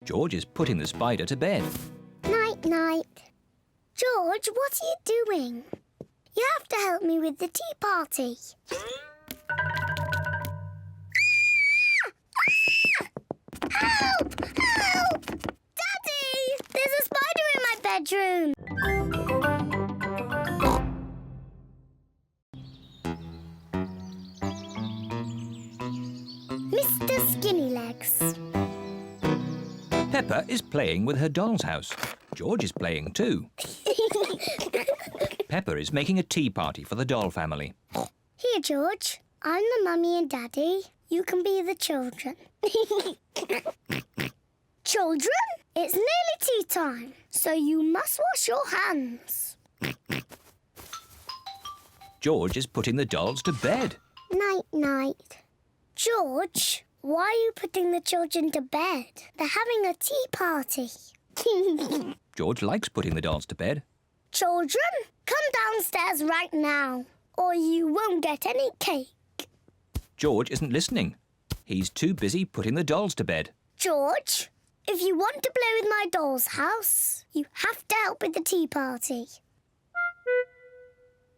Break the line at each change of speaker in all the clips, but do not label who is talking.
George is putting the spider to bed.
Night-night. George, what are you doing? You have to help me with the tea party. Help! Help! Daddy! There's a spider in my bedroom. Mr. Skinnylegs.
Peppa is playing with her doll's house. George is playing too. Peppa is making a tea party for the doll family.
Here, George. I'm the mummy and daddy. You can be the children. Children, it's nearly tea time, so you must wash your hands.
George is putting the dolls to bed.
Night-night. George, why are you putting the children to bed? They're having a tea party.
George likes putting the dolls to bed.
Children, come downstairs right now, or you won't get any cake.
George isn't listening. He's too busy putting the dolls to bed.
George, if you want to play with my doll's house, you have to help with the tea party.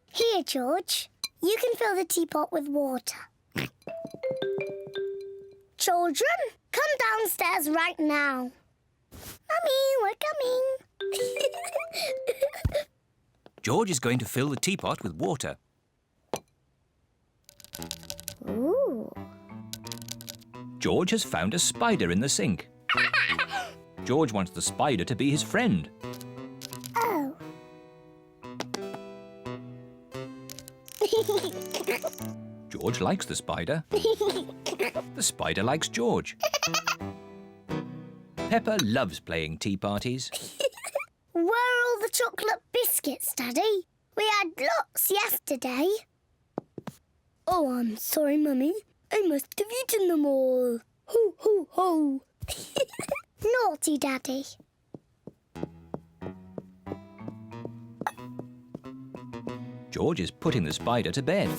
Here, George, you can fill the teapot with water. Children, come downstairs right now. Mummy, we're coming.
George is going to fill the teapot with water.
Ooh.
George has found a spider in the sink. George wants the spider to be his friend.
Oh.
George likes the spider. The spider likes George. Peppa loves playing tea parties.
Where are all the chocolate biscuits, Daddy? We had lots yesterday. Oh, I'm sorry, Mummy. I must have eaten them all. Ho, ho, ho. Naughty Daddy.
George is putting the spider to bed.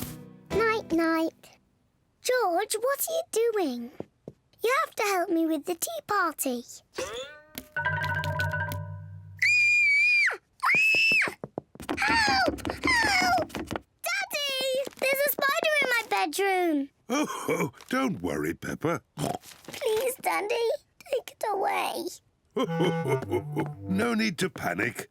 Night-night. George, what are you doing? You have to help me with the tea party. Help! Help! Daddy! There's a spider in my bedroom.
Oh, don't worry, Peppa.
Please, Daddy, take it away.
No need to panic.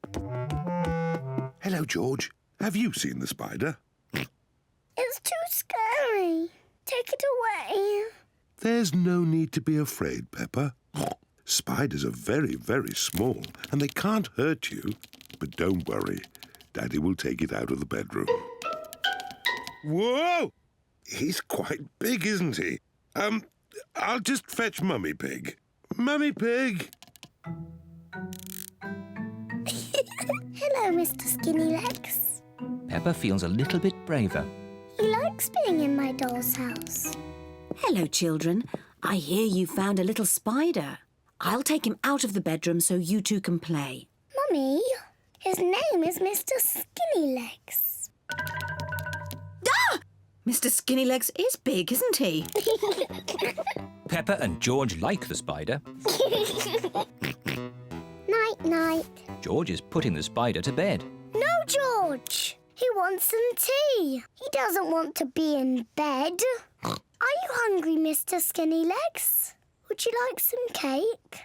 Hello, George. Have you seen the spider?
It's too scary. Take it away.
There's no need to be afraid, Peppa. Spiders are very, very small and they can't hurt you. But don't worry. Daddy will take it out of the bedroom. Whoa! He's quite big, isn't he? I'll just fetch Mummy Pig. Mummy Pig!
Hello, Mr. Skinnylegs.
Peppa feels a little bit braver.
He likes being in my doll's house.
Hello, children. I hear you found a little spider. I'll take him out of the bedroom so you two can play.
Mummy, his name is Mr. Skinnylegs.
Ah! Mr. Skinnylegs is big, isn't he?
Peppa and George like the spider.
Night-night.
George is putting the spider to bed.
No, George. He wants some tea. He doesn't want to be in bed. Are you hungry, Mr. Skinnylegs? Would you like some cake?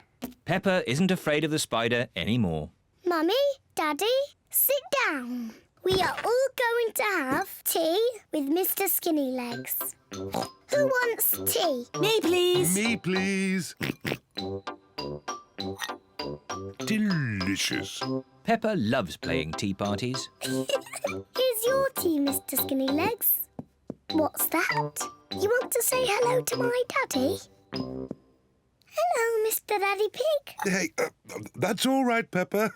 Peppa isn't afraid of the spider anymore.
Mummy, Daddy, sit down. We are all going to have tea with Mr. Skinnylegs. Who wants tea?
Me, please.
Me, please. Delicious.
Peppa loves playing tea parties.
Here's your tea, Mr. Skinnylegs. What's that? You want to say hello to my daddy? Hello, Mr. Daddy Pig.
Hey, that's all right, Peppa.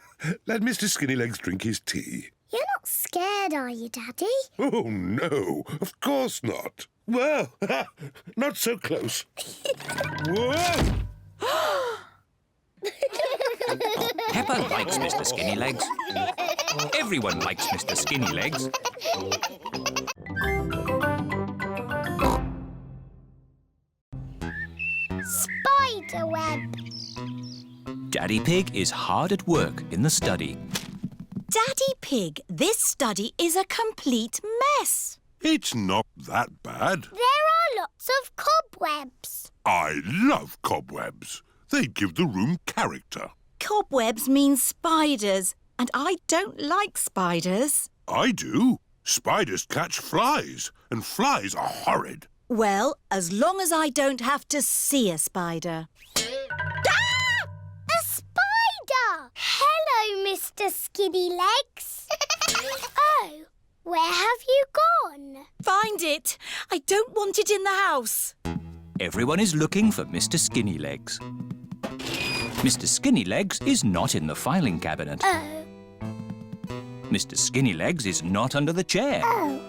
Let Mr. Skinnylegs drink his tea.
You're not scared, are you, Daddy?
Oh, no, of course not. Well, not so close. Whoa!
Peppa likes Mr. Skinnylegs. Everyone likes Mr. Skinnylegs.
Spider web.
Daddy Pig is hard at work in the study.
Daddy Pig, this study is a complete mess.
It's not that bad.
There are lots of cobwebs.
I love cobwebs. They give the room character.
Cobwebs mean spiders, and I don't like spiders.
I do. Spiders catch flies, and flies are horrid.
Well, as long as I don't have to see a spider.
A spider! Hello, Mr. Skinny Legs. Oh, where have you gone?
Find it! I don't want it in the house.
Everyone is looking for Mr. Skinny Legs. Mr. Skinny Legs is not in the filing cabinet.
Oh.
Mr. Skinny Legs is not under the chair.
Oh.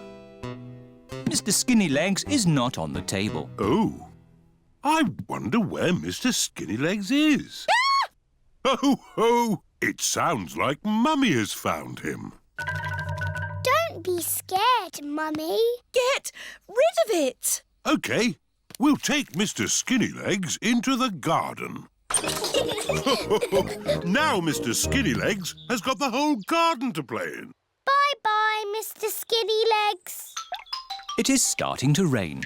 Mr. Skinny Legs is not on the table.
Oh, I wonder where Mr. Skinny Legs is. Ho, ho! It sounds like Mummy has found him.
Don't be scared, Mummy.
Get rid of it!
OK, we'll take Mr. Skinny Legs into the garden. Now Mr. Skinny Legs has got the whole garden to play in.
Bye-bye, Mr. Skinny Legs.
It is starting to rain.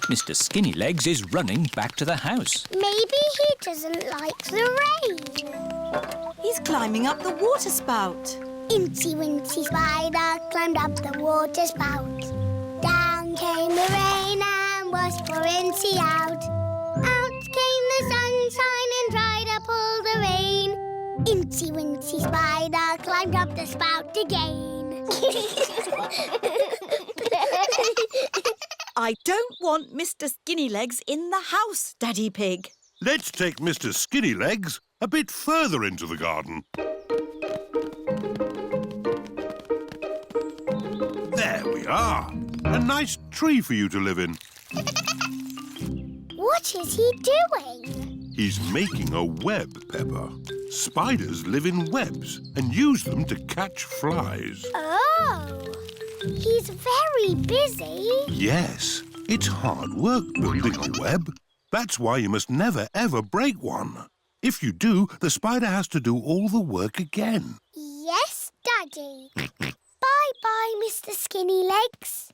Mr. Skinny Legs is running back to the house.
Maybe he doesn't like the rain.
He's climbing up the water spout.
Incy Wincy Spider climbed up the water spout. Down came the rain and washed poor Incy out. Out came the sunshine and dried up all the rain. Incy Wincy Spider climbed up the spout again.
I don't want Mr. Skinny Legs in the house, Daddy Pig.
Let's take Mr. Skinny Legs a bit further into the garden. There we are. A nice tree for you to live in.
What is he doing?
He's making a web, Peppa. Spiders live in webs and use them to catch flies.
Oh, he's very busy.
Yes, it's hard work building a web. That's why you must never, ever break one. If you do, the spider has to do all the work again.
Yes, Daddy. Bye-bye, Mr. Skinny Legs.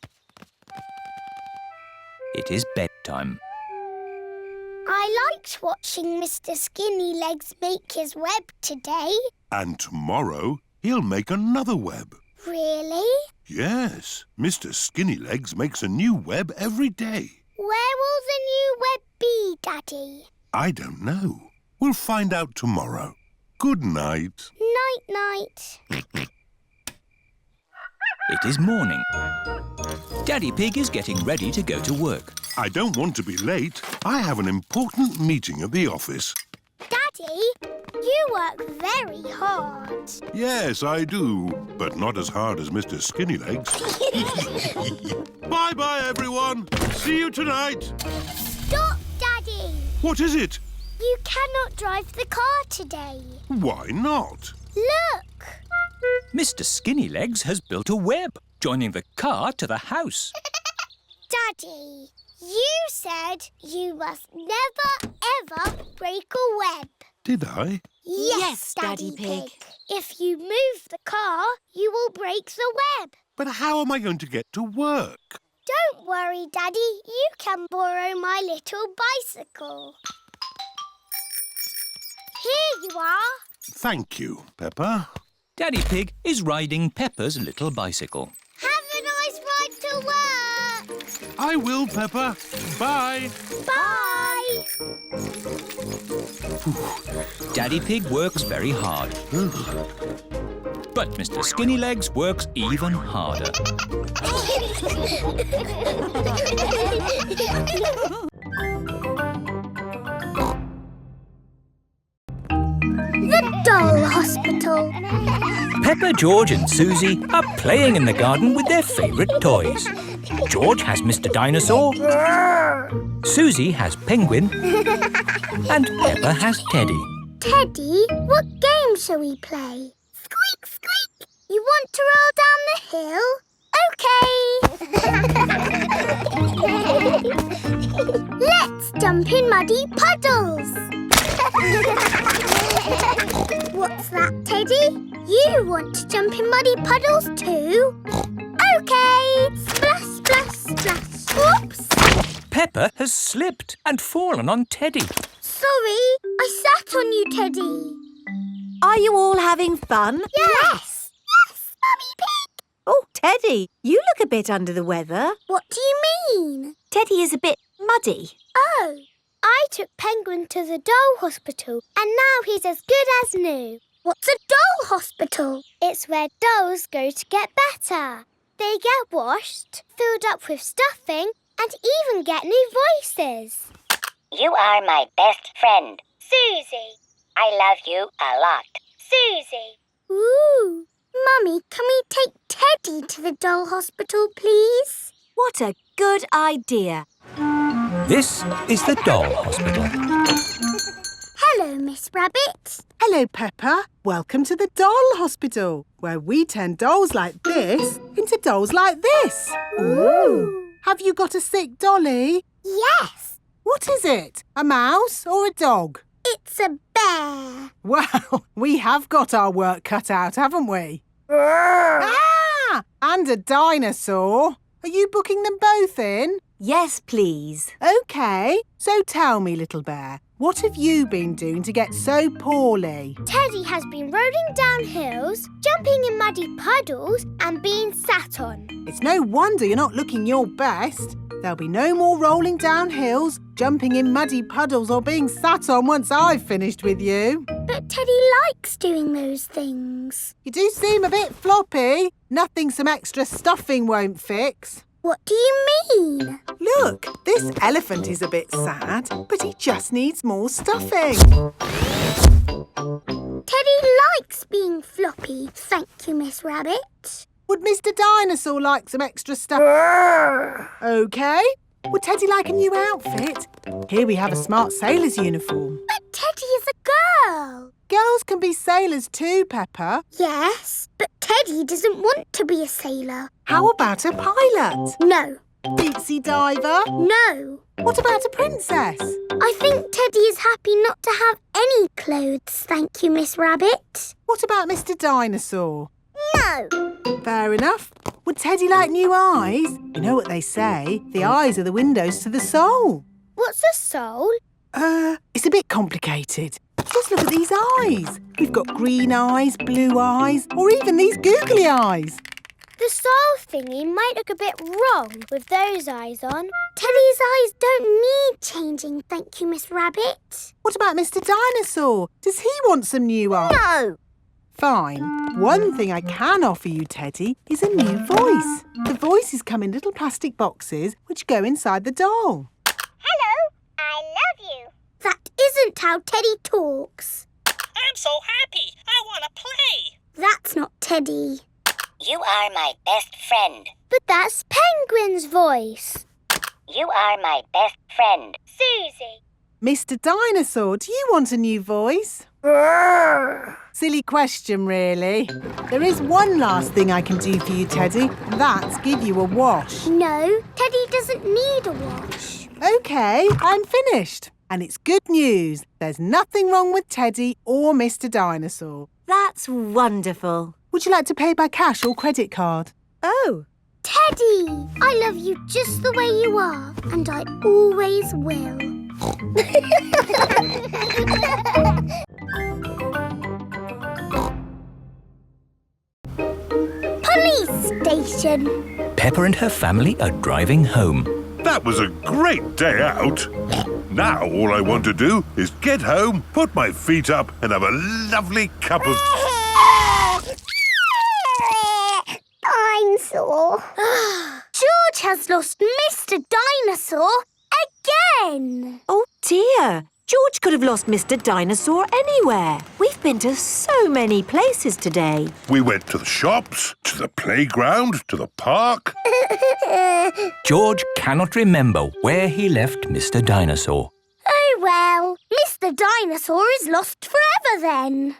It is bedtime.
I liked watching Mr. Skinny Legs make his web today.
And tomorrow, he'll make another web.
Really?
Yes, Mr. Skinny Legs makes a new web every day.
Where will the new web be, Daddy?
I don't know. We'll find out tomorrow. Good night.
Night-night.
It is morning. Daddy Pig is getting ready to go to work.
I don't want to be late. I have an important meeting at the office.
Daddy, you work very hard.
Yes, I do, but not as hard as Mr. Skinny Legs. Bye-bye, everyone. See you tonight.
Stop, Daddy.
What is it?
You cannot drive the car today.
Why not?
Look.
Mr. Skinny Legs has built a web, joining the car to the house.
Daddy, you said you must never, ever break a web.
Did I?
Yes, Daddy Pig.
If you move the car, you will break the web.
But how am I going to get to work?
Don't worry, Daddy. You can borrow my little bicycle. Here you are.
Thank you, Peppa.
Daddy Pig is riding Peppa's little bicycle.
Have a nice ride to work.
I will, Peppa. Bye.
Bye.
Daddy Pig works very hard. But Mr. Skinny Legs works even harder.
The Doll Hospital.
Peppa, George and Susie are playing in the garden with their favourite toys. George has Mr. Dinosaur, Susie has Penguin, and Peppa has Teddy.
Teddy, what game shall we play? Squeak, squeak. You want to roll down the hill? OK. Let's jump in muddy puddles. What's that, Teddy? You want to jump in muddy puddles too? OK! Splash, splash, splash. Whoops!
Peppa has slipped and fallen on Teddy.
Sorry, I sat on you, Teddy.
Are you all having fun?
Yes! Yes, Mummy Pig!
Oh, Teddy, you look a bit under the weather.
What do you mean?
Teddy is a bit muddy.
Oh, I took Penguin to the doll hospital and now he's as good as new. What's a doll hospital? It's where dolls go to get better. They get washed, filled up with stuffing and even get new voices.
You are my best friend.
Susie.
I love you a lot.
Susie. Ooh. Mummy, can we take Teddy to the doll hospital, please?
What a good idea.
This is the doll hospital.
Hello, Miss Rabbit.
Hello, Peppa. Welcome to the doll hospital, where we turn dolls like this into dolls like this.
Ooh.
Have you got a sick dolly?
Yes,
What is it? A mouse or a dog?
it's a bear.
Well, we have got our work cut out, haven't we? Ah! And a dinosaur. Are you booking them both in?
Yes, please.
OK. So tell me, little bear, what have you been doing to get so poorly?
Teddy has been rolling down hills, jumping in muddy puddles and being sat on.
It's no wonder you're not looking your best. There'll be no more rolling down hills, jumping in muddy puddles or being sat on once I've finished with you.
But Teddy likes doing those things.
You do seem a bit floppy. Nothing some extra stuffing won't fix.
What do you mean?
Look, this elephant is a bit sad, but he just needs more stuffing.
Teddy likes being floppy, thank you, Miss Rabbit.
Would Mr. Dinosaur like some extra stuff? OK. Would Teddy like a new outfit? Here we have a smart sailor's uniform.
But Teddy is a girl.
Girls can be sailors too, Peppa.
Yes, but Teddy doesn't want to be a sailor.
How about a pilot?
No,
Deep sea diver?
no.
What about a princess?
I think Teddy is happy not to have any clothes, thank you, Miss Rabbit.
What about Mr. Dinosaur?
No.
Fair enough. Would Teddy like new eyes? You know what they say, the eyes are the windows to the soul.
What's a soul?
It's a bit complicated. Just look at these eyes. We've got green eyes, blue eyes, or even these googly eyes.
The soul thingy might look a bit wrong with those eyes on. Teddy's eyes don't need changing, thank you, Miss Rabbit.
What about Mr. Dinosaur? Does he want some new eyes?
No.
Fine. One thing I can offer you, Teddy, is a new voice. The voices come in little plastic boxes which go inside the doll.
Hello, I love you. That isn't how Teddy talks.
I'm so happy. I want to play.
That's not Teddy.
You are my best friend.
But that's Penguin's voice.
You are my best friend.
Susie.
Mr. Dinosaur, do you want a new voice? Silly question, really. There is one last thing I can do for you, Teddy, and that's give you a wash.
No, Teddy doesn't need a wash.
OK, I'm finished. And it's good news. There's nothing wrong with Teddy or Mr. Dinosaur.
That's wonderful.
Would you like to pay by cash or credit card?
Oh,
Teddy, I love you just the way you are, and I always will. Police station.
Peppa and her family are driving home.
That was a great day out. Now all I want to do is get home, put my feet up and have a lovely cup of...
I'm sore. George has lost Mr. Dinosaur again.
oh dear. George could have lost Mr. Dinosaur anywhere. We've been to so many places today.
We went to the shops, to the playground, to the park.
George cannot remember where he left Mr. Dinosaur.
Oh well, Mr. Dinosaur is lost forever then.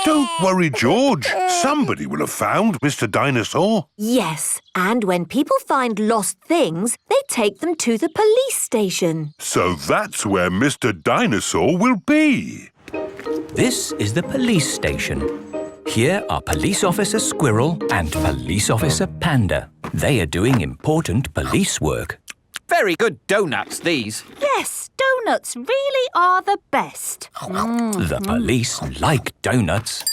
Don't worry, George. Somebody will have found Mr. Dinosaur.
Yes, and when people find lost things, they take them to the police station.
So that's where Mr. Dinosaur will be.
This is the police station. Here are Police Officer Squirrel and Police Officer Panda. They are doing important police work.
Very good donuts, these.
Yes, donuts really are the best.
The police like donuts.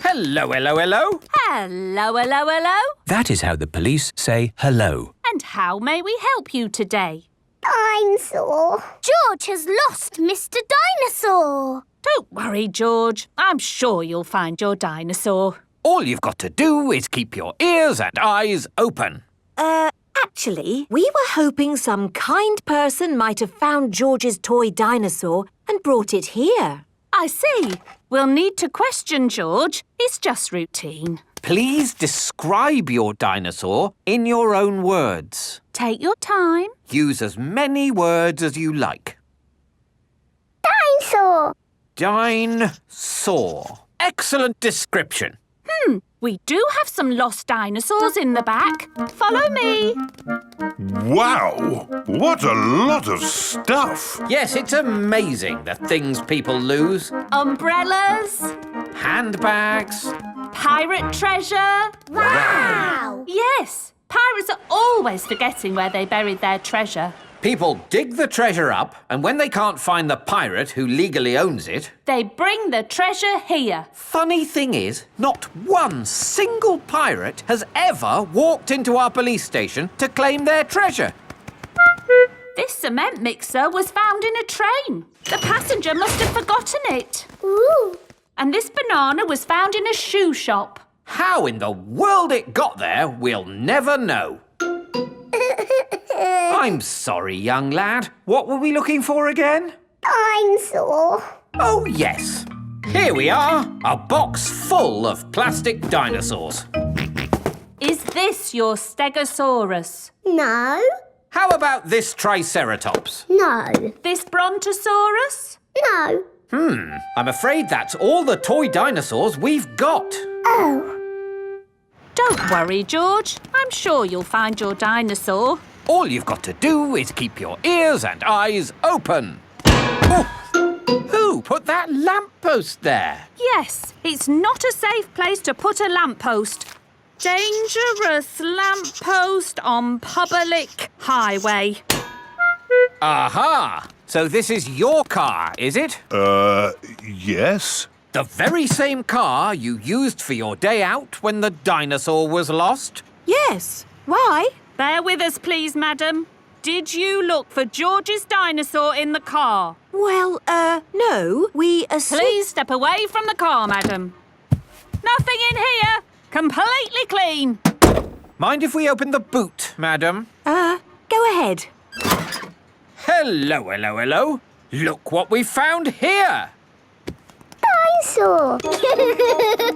Hello, hello, hello.
Hello, hello, hello.
That is how the police say hello.
And how may we help you today?
Dinosaur. George has lost Mr. Dinosaur.
Don't worry, George. I'm sure you'll find your dinosaur.
All you've got to do is keep your ears and eyes open.
Actually, we were hoping some kind person might have found George's toy dinosaur and brought it here.
I see. We'll need to question George. It's just routine.
Please describe your dinosaur in your own words.
Take your time.
Use as many words as you like.
Dinosaur.
Dinosaur. Excellent description.
We do have some lost dinosaurs in the back. Follow me.
Wow! What a lot of stuff!
Yes, it's amazing the things people lose.
Umbrellas.
Handbags.
Pirate treasure.
Wow.
Yes, pirates are always forgetting where they buried their treasure.
People dig the treasure up, and when they can't find the pirate who legally owns it...
They bring the treasure here.
Funny thing is, not one single pirate has ever walked into our police station to claim their treasure.
This cement mixer was found in a train. The passenger must have forgotten it.
Ooh.
And this banana was found in a shoe shop.
How in the world it got there, we'll never know. I'm sorry, young lad. What were we looking for again?
Dinosaur.
Oh, yes. Here we are, a box full of plastic dinosaurs.
Is this your Stegosaurus?
No.
How about this Triceratops?
No.
This Brontosaurus?
No.
I'm afraid that's all the toy dinosaurs we've got.
Oh.
Don't worry, George. I'm sure you'll find your dinosaur.
All you've got to do is keep your ears and eyes open. Oh, who put that lamppost there?
Yes, it's not a safe place to put a lamppost. Dangerous lamppost on public highway.
Aha! So this is your car, is it?
Yes?
The very same car you used for your day out when the dinosaur was lost?
Yes. Why?
Bear with us, please, madam. Did you look for George's dinosaur in the car?
Well, no. We
Please step away from the car, madam. Nothing in here. Completely clean.
Mind if we open the boot, madam?
Go ahead.
Hello, hello, hello. Look what we found here.
Dinosaur.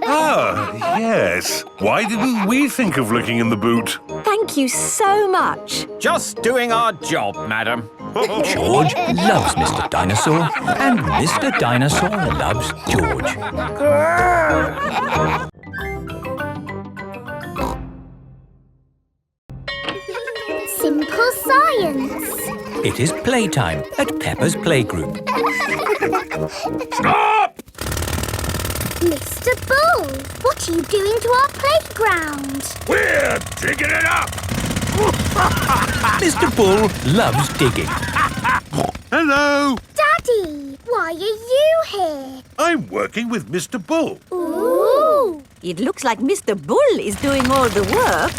Ah, yes. Why didn't we think of looking in the boot?
Thank you so much.
Just doing our job, madam.
George loves Mr. Dinosaur and Mr. Dinosaur loves George.
Simple science.
It is playtime at Peppa's playgroup.
Stop!
Mr. Bull, what are you doing to our playground?
We're digging it up!
Mr. Bull loves digging.
Hello!
Daddy, why are you here?
I'm working with Mr. Bull.
Ooh.
It looks like Mr. Bull is doing all the work.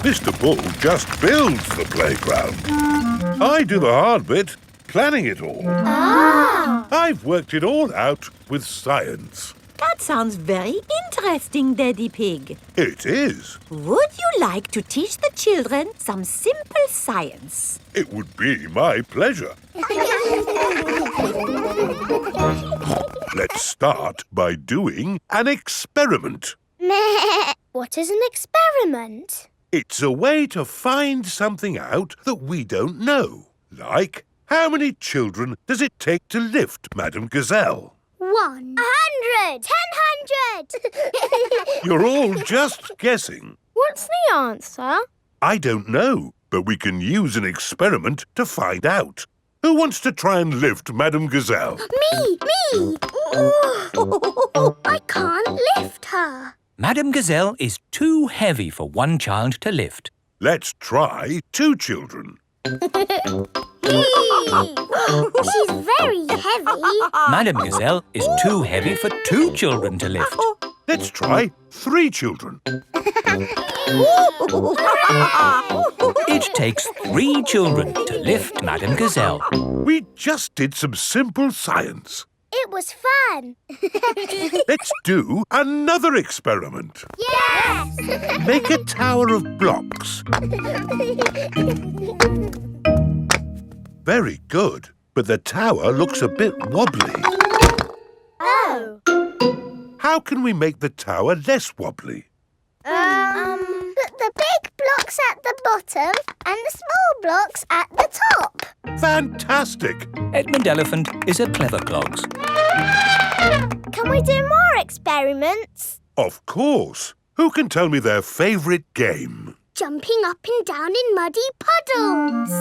Mr. Bull just builds the playground. I do the hard bit, planning it all.
Ah.
I've worked it all out with science.
That sounds very interesting, Daddy Pig.
It is.
Would you like to teach the children some simple science?
It would be my pleasure. Let's start by doing an experiment.
What is an experiment?
It's a way to find something out that we don't know. Like, how many children does it take to lift Madame Gazelle?
100. 10,000.
You're all just guessing.
What's the answer?
I don't know, but we can use an experiment to find out. Who wants to try and lift Madame Gazelle?
Me. I can't lift her.
Madame Gazelle is too heavy for one child to lift.
Let's try 2 children.
She's very heavy.
Madame Gazelle is too heavy for 2 children to lift.
Let's try 3 children.
It takes 3 children to lift Madame Gazelle.
We just did some simple science.
It was fun.
Let's do another experiment.
Yes!
Make a tower of blocks. Very good, but the tower looks a bit wobbly.
Oh.
How can we make the tower less wobbly?
Put the big blocks at the bottom and the small blocks at the top.
Fantastic!
Edmund Elephant is a clever clogs.
Can we do more experiments?
Of course. Who can tell me their favourite game?
Jumping up and down in muddy puddles.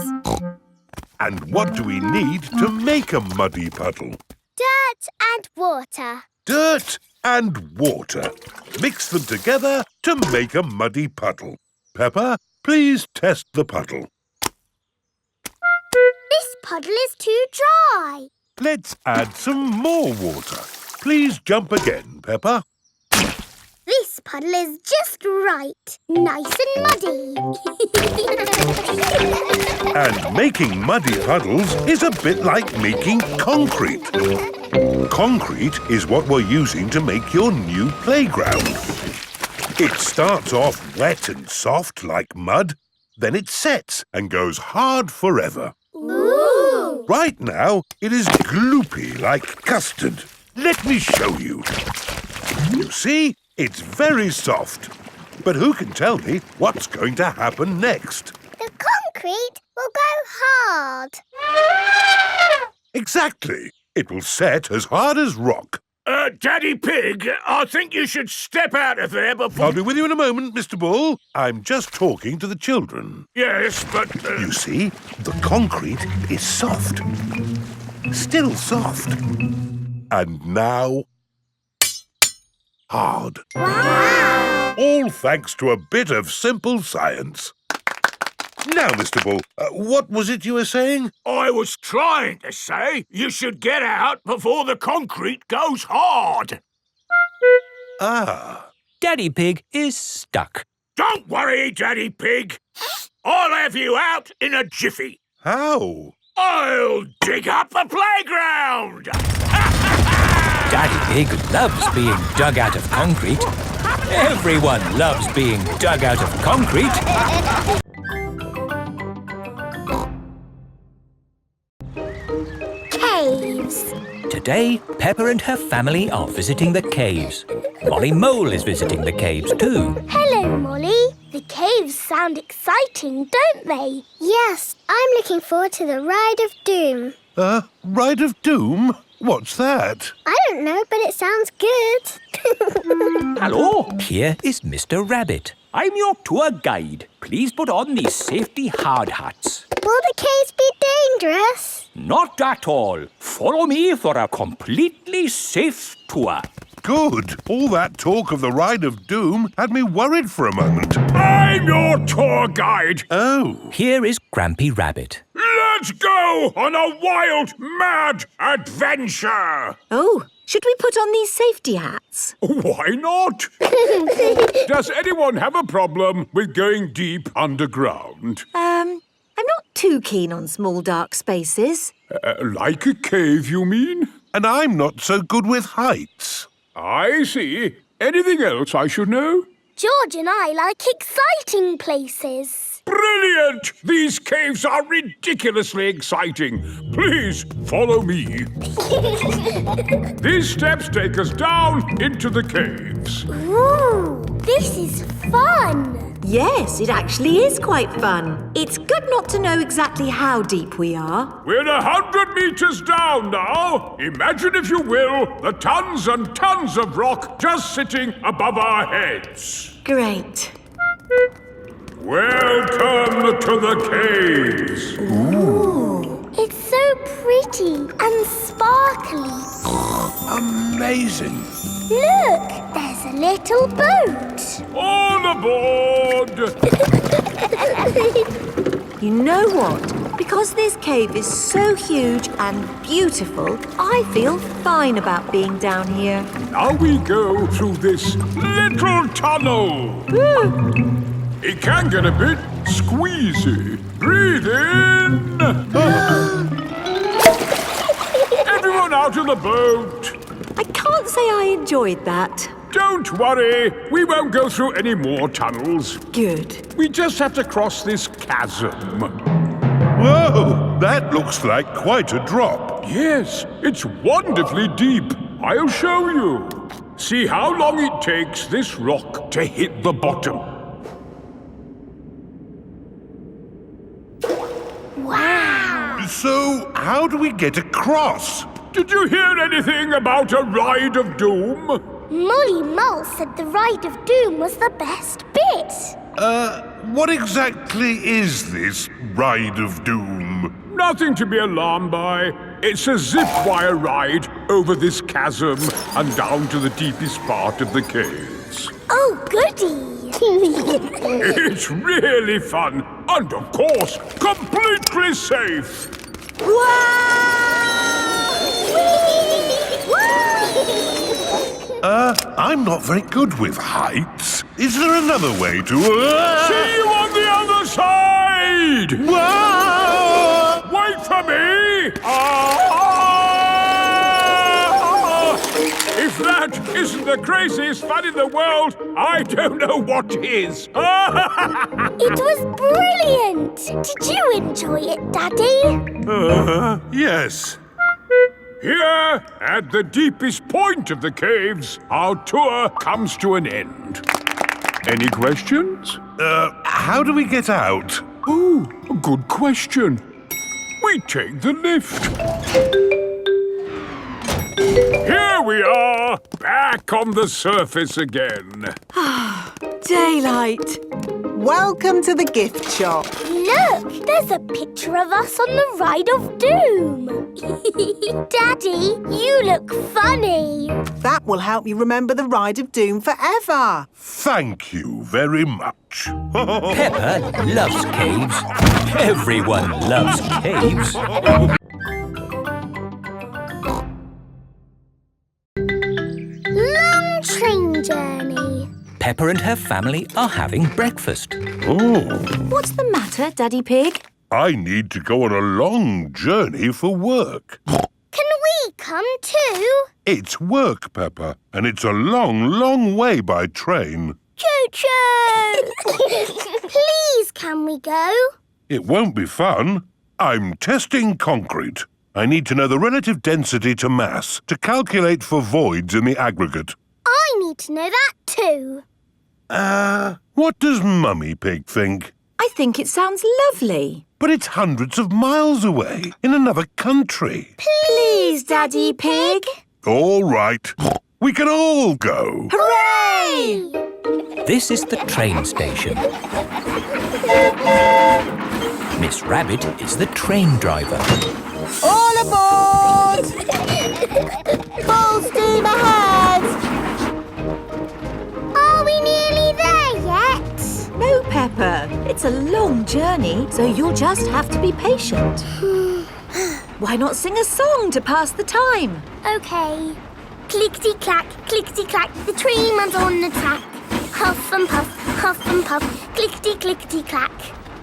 And what do we need to make a muddy puddle?
Dirt and water.
Dirt and water. Mix them together to make a muddy puddle. Peppa, please test the puddle.
This puddle is too dry.
Let's add some more water. Please jump again, Peppa.
This puddle is just right. Nice and muddy.
And making muddy puddles is a bit like making concrete. Concrete is what we're using to make your new playground. It starts off wet and soft like mud, then it sets and goes hard forever.
Ooh!
Right now, it is gloopy like custard. Let me show you. You see, it's very soft. But who can tell me what's going to happen next?
The concrete will go hard.
Exactly. It will set as hard as rock.
Daddy Pig, I think you should step out of there before...
I'll be with you in a moment, Mr. Bull. I'm just talking to the children.
Yes, but...
You see, the concrete is soft. Still soft. And now... hard.
Wow!
All thanks to a bit of simple science. Now, Mr. Bull, what was it you were saying?
I was trying to say you should get out before the concrete goes hard.
Ah.
Daddy Pig is stuck.
Don't worry, Daddy Pig. I'll have you out in a jiffy.
How?
I'll dig up the playground.
Daddy Pig loves being dug out of concrete. Everyone loves being dug out of concrete.
Caves.
Today, Peppa and her family are visiting the caves. Molly Mole is visiting the caves too.
Hello, Molly. The caves sound exciting, don't they? Yes, I'm looking forward to the Ride of Doom.
Ride of Doom? What's that?
I don't know, but it sounds good.
Hello, here is Mr. Rabbit. I'm your tour guide. Please put on these safety hard hats.
Will the caves be dangerous?
Not at all. Follow me for a completely safe tour.
Good. All that talk of the Ride of Doom had me worried for a moment.
I'm your tour guide.
Oh.
Here is Grampy Rabbit.
Let's go on a wild, mad adventure.
Oh, should we put on these safety hats?
Why not? Does anyone have a problem with going deep underground?
I'm not too keen on small dark spaces.
Like a cave, you mean?
And I'm not so good with heights.
I see. Anything else I should know?
George and I like exciting places.
Brilliant! These caves are ridiculously exciting. Please follow me. These steps take us down into the caves.
Ooh, this is fun.
Yes, it actually is quite fun. It's good not to know exactly how deep we are.
We're 100 meters down now. Imagine, if you will, the tons and tons of rock just sitting above our heads.
Great.
Welcome to the caves.
Ooh. It's so pretty and sparkly.
Amazing.
Look, there's a little boat.
All aboard!
You know what? Because this cave is so huge and beautiful, I feel fine about being down here.
Now we go through this little tunnel. It can get a bit squeezy. Breathe in. Everyone out of the boat.
I can't say I enjoyed that.
Don't worry. We won't go through any more tunnels.
Good.
We just have to cross this chasm.
Whoa, that looks like quite a drop.
Yes, it's wonderfully deep. I'll show you. See how long it takes this rock to hit the bottom.
Wow.
So, how do we get across?
Did you hear anything about a ride of doom?
Molly Mole said the Ride of Doom was the best bit.
What exactly is this Ride of Doom?
Nothing to be alarmed by. It's a zip wire ride over this chasm and down to the deepest part of the caves.
Oh, goody.
It's really fun and, of course, completely safe.
I'm not very good with heights. Is there another way to...
See you on the other side!
Whoa!
Wait for me! If that isn't the craziest fun in the world, I don't know what is.
It was brilliant. Did you enjoy it, Daddy?
Yes.
Here, at the deepest point of the caves, our tour comes to an end. Any questions?
How do we get out?
Oh, a good question. We take the lift. Here we are, back on the surface again.
Daylight.
Welcome to the gift shop.
Look, there's a picture of us on the Ride of Doom. Daddy, you look funny.
That will help you remember the Ride of Doom forever.
Thank you very much.
Peppa loves caves. Everyone loves caves.
Long train journey.
Peppa and her family are having breakfast.
Oh,
What's the matter, Daddy Pig?
I need to go on a long journey for work.
Can we come too?
It's work, Peppa, and it's a long, long way by train.
Choo-choo! Please, can we go?
It won't be fun. I'm testing concrete. I need to know the relative density to mass to calculate for voids in the aggregate.
I need to know that too.
What does Mummy Pig think?
I think it sounds lovely.
But it's hundreds of miles away, in another country.
Please, Daddy Pig.
All right. We can all go.
Hooray!
This is the train station. Miss Rabbit is the train driver.
All aboard! Full steam ahead!
Are we nearly there yet?
No, Peppa. It's a long journey, so you'll just have to be patient. Why not sing a song to pass the time?
OK. Clickety-clack, clickety-clack, the train runs on the track. Huff and puff, clickety-clickety-clack.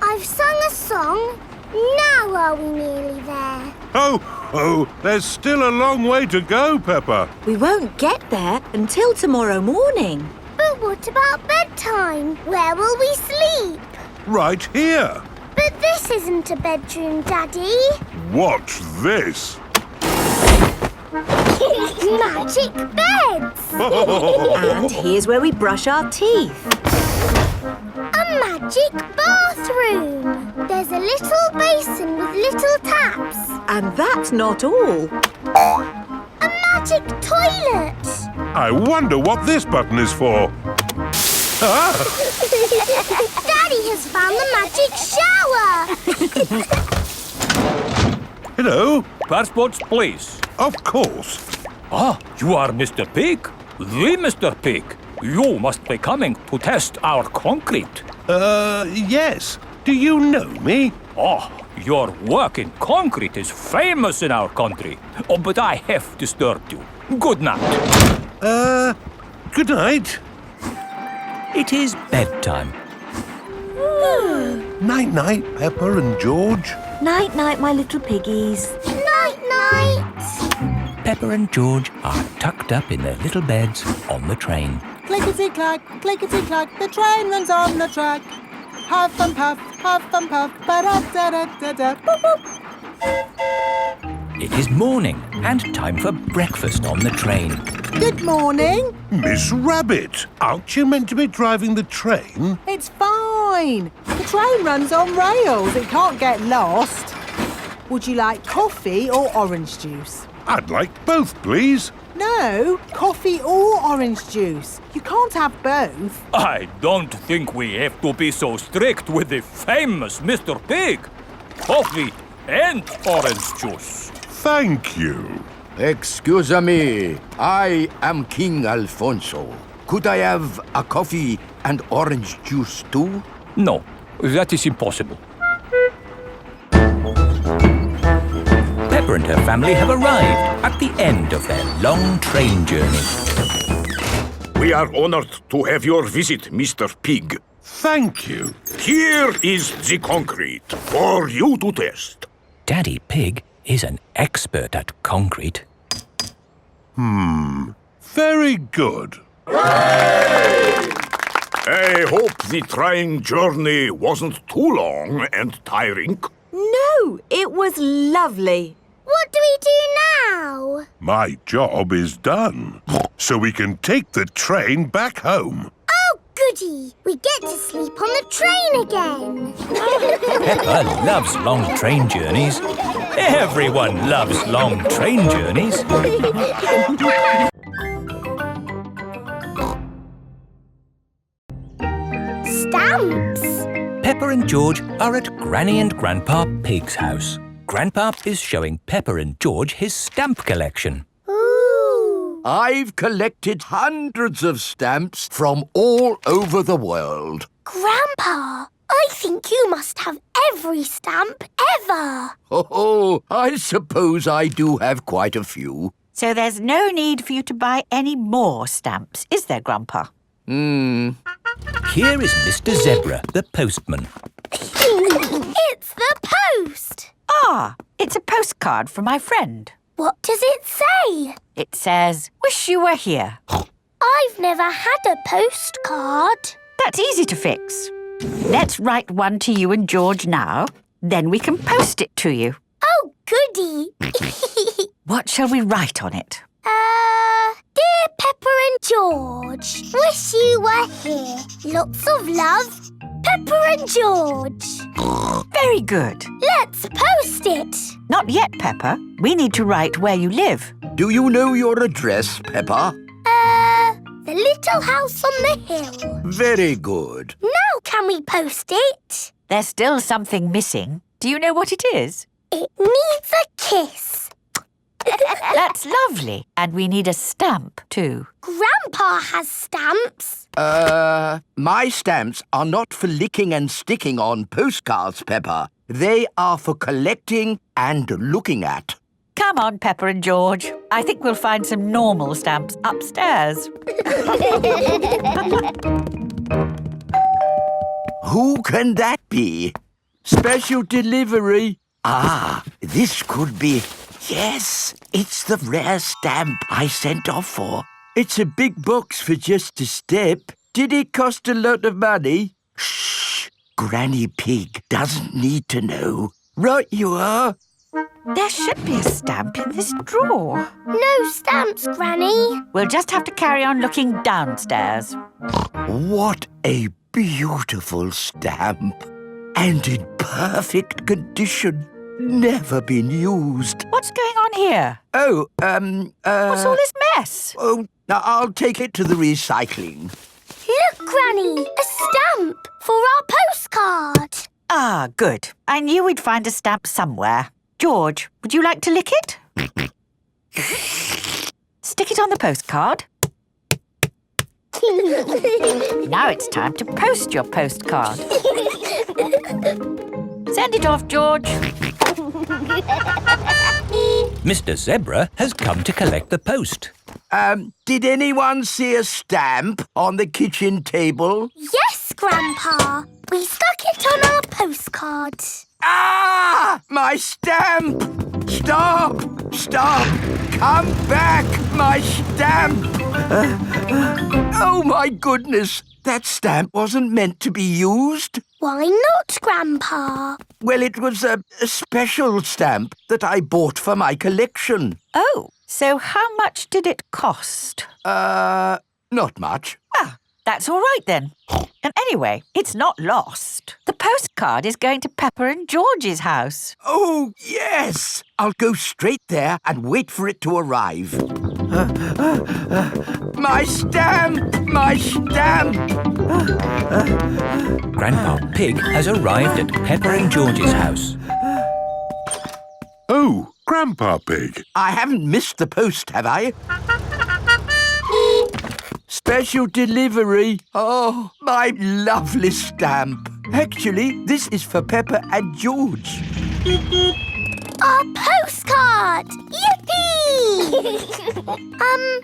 I've sung a song. Now are we nearly there?
Oh, there's still a long way to go, Peppa.
We won't get there until tomorrow morning.
But what about bedtime? Where will we sleep?
Right here.
But this isn't a bedroom, Daddy.
Watch this.
Magic beds!
And here's where we brush our teeth.
A magic bathroom! There's a little basin with little taps.
And that's not all.
A magic toilet!
I wonder what this button is for.
Daddy has found the magic shower!
Hello?
Passports, please.
Of course.
Ah, You are Mr. Pig? The Mr. Pig? You must be coming to test our concrete.
Yes. Do you know me?
Oh, your work in concrete is famous in our country. Oh, but I have disturbed you. Good night.
Good night.
It is bedtime.
Night-night, Peppa and George.
Night-night, my little piggies.
Night-night.
Peppa and George are tucked up in their little beds on the train.
Clickety-clack, clickety-clack, the train runs on the track. Huff and puff, ba-da-da-da-da, boop-boop.
It is morning and time for breakfast on the train.
Good morning.
Miss Rabbit, aren't you meant to be driving the train?
It's fine. The train runs on rails. It can't get lost. Would you like coffee or orange juice?
I'd like both, please.
No, coffee or orange juice. You can't have both.
I don't think we have to be so strict with the famous Mr. Pig. Coffee and orange juice.
Thank you.
Excuse me, I am King Alfonso. Could I have a coffee and orange juice too?
No, that is impossible. Peppa and her family have arrived at the end of their long train journey.
We are honored to have your visit, Mr. Pig.
Thank you.
Here is the concrete for you to test.
Daddy Pig is an expert at concrete.
Very good.
I hope the train journey wasn't too long and tiring.
No, it was lovely.
What do we do now?
My job is done. So we can take the train back home.
Oh, goody. We get to sleep on the train again.
Peppa loves long train journeys. Everyone loves long train journeys.
Stamps.
Peppa and George are at Granny and Grandpa Pig's house. Grandpa is showing Peppa and George his stamp collection.
Ooh.
I've collected hundreds of stamps from all over the world.
Grandpa, I think you must have every stamp ever.
Oh, I suppose I do have quite a few.
So there's no need for you to buy any more stamps, is there, Grandpa?
Here is Mr. Zebra, the postman.
It's the post.
Ah, it's a postcard from my friend.
What does it say?
It says, "Wish you were here."
I've never had a postcard.
That's easy to fix. Let's write one to you and George now. Then we can post it to you.
Oh, goody.
What shall we write on it?
Dear Peppa and George, wish you were here. Lots of love, Peppa and George.
Very good.
Let's post it.
Not yet, Peppa. We need to write where you live.
Do you know your address, Peppa?
The little house on the hill.
Very good.
Now can we post it?
There's still something missing. Do you know what it is?
It needs a kiss.
That's lovely. And we need a stamp too.
Grandpa has stamps.
My stamps are not for licking and sticking on postcards, Peppa. They are for collecting and looking at.
Come on, Peppa and George. I think we'll find some normal stamps upstairs.
Who can that be? Special delivery. Ah, this could be... Yes, it's the rare stamp I sent off for. It's a big box for just a step. Did it cost a lot of money? Shh! Granny Pig doesn't need to know. Right you are.
There should be a stamp in this drawer.
No stamps, Granny.
We'll just have to carry on looking downstairs.
What a beautiful stamp. And in perfect condition. Never been used.
What's going on here?
Oh,
What's all this mess?
Oh, now I'll take it to the recycling.
Look, Granny, a stamp for our postcard.
Ah, good. I knew we'd find a stamp somewhere. George, would you like to lick it? Stick it on the postcard. Now it's time to post your postcard. Send it off, George.
Mr. Zebra has come to collect the post.
Did anyone see a stamp on the kitchen table?
Yes, Grandpa. We stuck it on our postcard.
Ah! My stamp! Stop! Stop! Come back! My stamp! Oh, my goodness! That stamp wasn't meant to be used.
Why not, Grandpa?
Well, it was a special stamp that I bought for my collection.
Oh, so how much did it cost?
Not much.
Ah, that's all right then. And anyway, it's not lost. The postcard is going to Peppa and George's house.
Oh, yes! I'll go straight there and wait for it to arrive. My stamp! My stamp!
Grandpa Pig has arrived at Peppa and George's house.
Oh, Grandpa Pig.
I haven't missed the post, have I? Special delivery. Oh, my lovely stamp. Actually, this is for Peppa and George.
Our postcard! Yippee!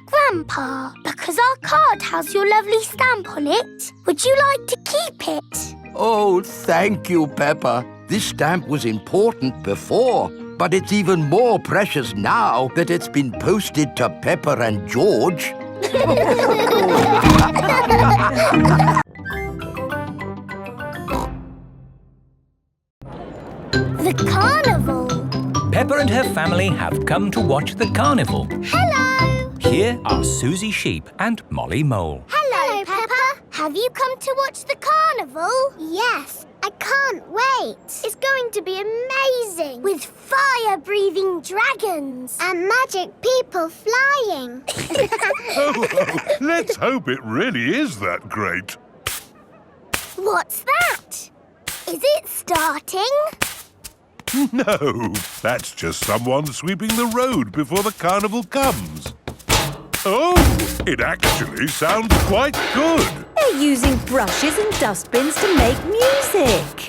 Grandpa, because our card has your lovely stamp on it, would you like to keep it?
Oh, thank you, Peppa. This stamp was important before, but it's even more precious now that it's been posted to Peppa and George.
The Carnival.
Peppa and her family have come to watch the carnival.
Hello.
Here are Susie Sheep and Molly Mole.
Hello, Peppa. Have you come to watch the carnival? Yes. I can't wait. It's going to be amazing. With fire-breathing dragons. And magic people flying.
Let's hope it really is that great.
What's that? Is it starting?
No, that's just someone sweeping the road before the carnival comes. Oh, it actually sounds quite good.
They're using brushes and dustbins to make music.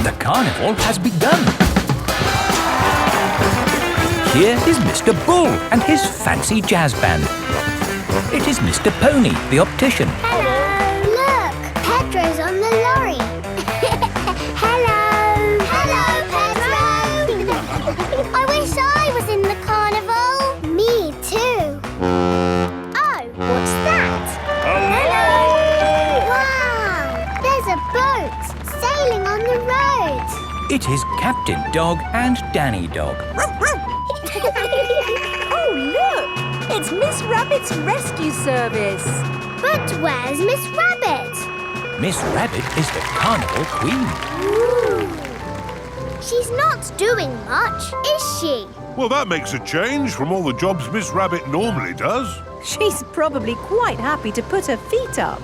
The carnival has begun. Here is Mr. Bull and his fancy jazz band. It is Mr. Pony, the optician.
Hello. Look, Pedro's on the lorry. Hello. Hello, Pedro. I wish I was in the carnival. Me too. Oh, what's that?
Hello!
Wow, there's a boat sailing on the road.
It is Captain Dog and Danny Dog.
Oh, look! It's Miss Rabbit's rescue service.
But where's Miss Rabbit?
Miss Rabbit is the carnival queen.
Ooh. She's not doing much, is she?
Well, that makes a change from all the jobs Miss Rabbit normally does.
She's probably quite happy to put her feet up.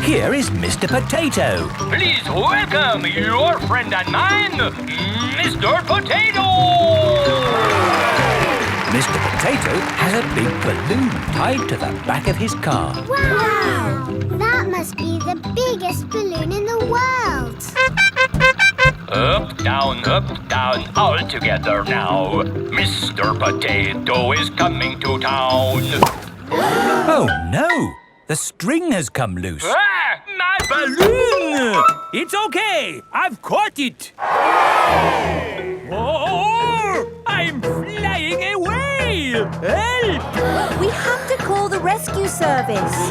Here is Mr. Potato.
Please welcome your friend and mine, Mr. Potato!
Mr. Potato has a big balloon tied to the back of his car.
Wow! That must be the biggest balloon in the world.
Up, down, all together now. Mr. Potato is coming to town.
Oh, no! The string has come loose.
Ah, my balloon!
It's okay! I've caught it! Oh, I'm flying away! Help!
We have to call the rescue service.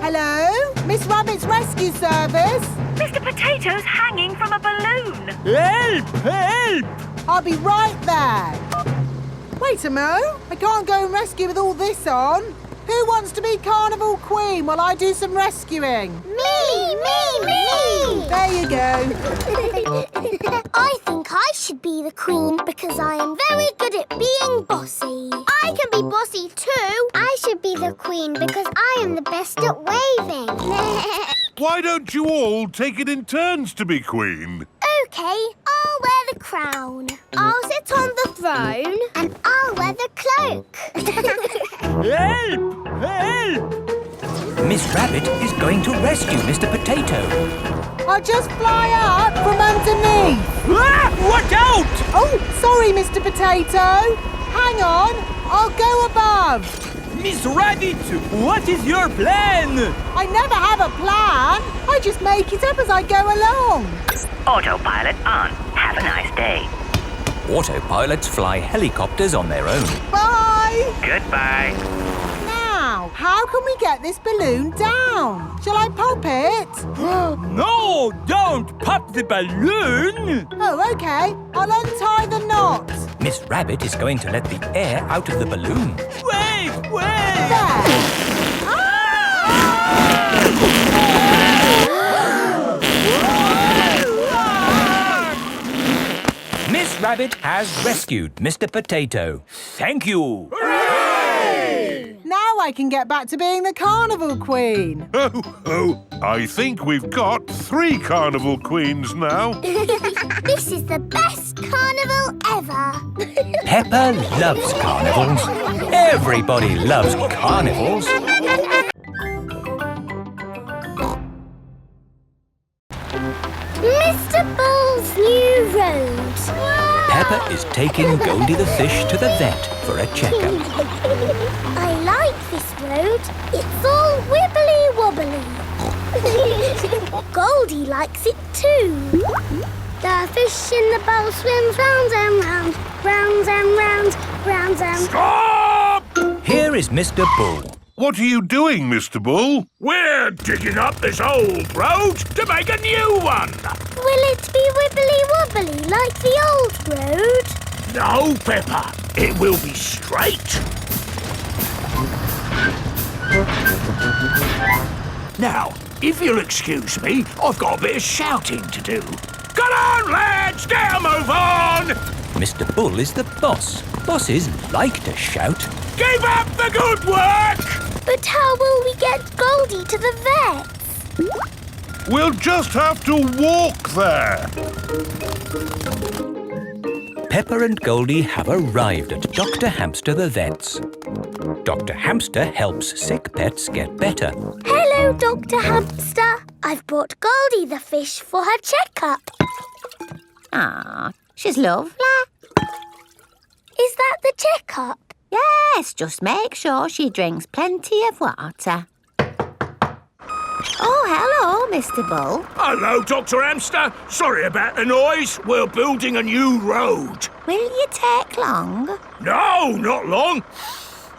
Hello? Miss Rabbit's rescue service?
Mr. Potato's hanging from a balloon.
Help! Help!
I'll be right there. Wait a mo. I can't go and rescue with all this on. Who wants to be Carnival Queen while I do some rescuing?
Me!
There you go.
I think I should be the queen because I am very good at being bossy. I can be bossy too. I should be the queen because I am the best at waving.
Why don't you all take it in turns to be queen?
Okay, crown. I'll sit on the throne. And I'll wear the cloak.
Help! Help! Miss Rabbit is going to rescue Mr. Potato.
I'll just fly up from underneath.
Ah! Watch out!
Oh, sorry, Mr. Potato. Hang on, I'll go above.
Miss Rabbit, what is your plan?
I never have a plan. I just make it up as I go along.
Autopilot on. Have a nice day.
Autopilots fly helicopters on their own.
Bye.
Goodbye.
Now, how can we get this balloon down? Shall I pop it?
No, don't pop the balloon!
Oh, OK. I'll untie the knot.
Miss Rabbit is going to let the air out of the balloon. Wait!
There.
Miss Rabbit has rescued Mr. Potato. Thank you!
Now I can get back to being the Carnival Queen.
Oh, I think we've got 3 Carnival Queens now.
This is the best carnival ever.
Peppa loves carnivals. Everybody loves carnivals.
Mr. Bull's new road.
Peppa is taking Goldie the fish to the vet for a checkup.
I like this road. It's all wibbly-wobbly. Goldie likes it too. The fish in the bowl swims round and round, round and round, round and...
Stop!
Here is Mr. Bull.
What are you doing, Mr. Bull?
We're digging up this old road to make a new one.
Will it be wibbly-wobbly like the old road?
No, Peppa. It will be straight. Now, if you'll excuse me, I've got a bit of shouting to do. Come on, lads! Get a move on!
Mr. Bull is the boss. Bosses like to shout.
Keep up the good work!
But how will we get Goldie to the vets?
We'll just have to walk there.
Peppa and Goldie have arrived at Dr. Hamster the vet's. Dr. Hamster helps sick pets get better.
Hello, Dr. Hamster. I've brought Goldie the fish for her checkup.
Ah, she's lovely.
Is that the checkup?
Yes, just make sure she drinks plenty of water. Oh, hello, Mr. Bull.
Hello, Dr. Hamster. Sorry about the noise. We're building a new road.
Will you take long?
No, not long.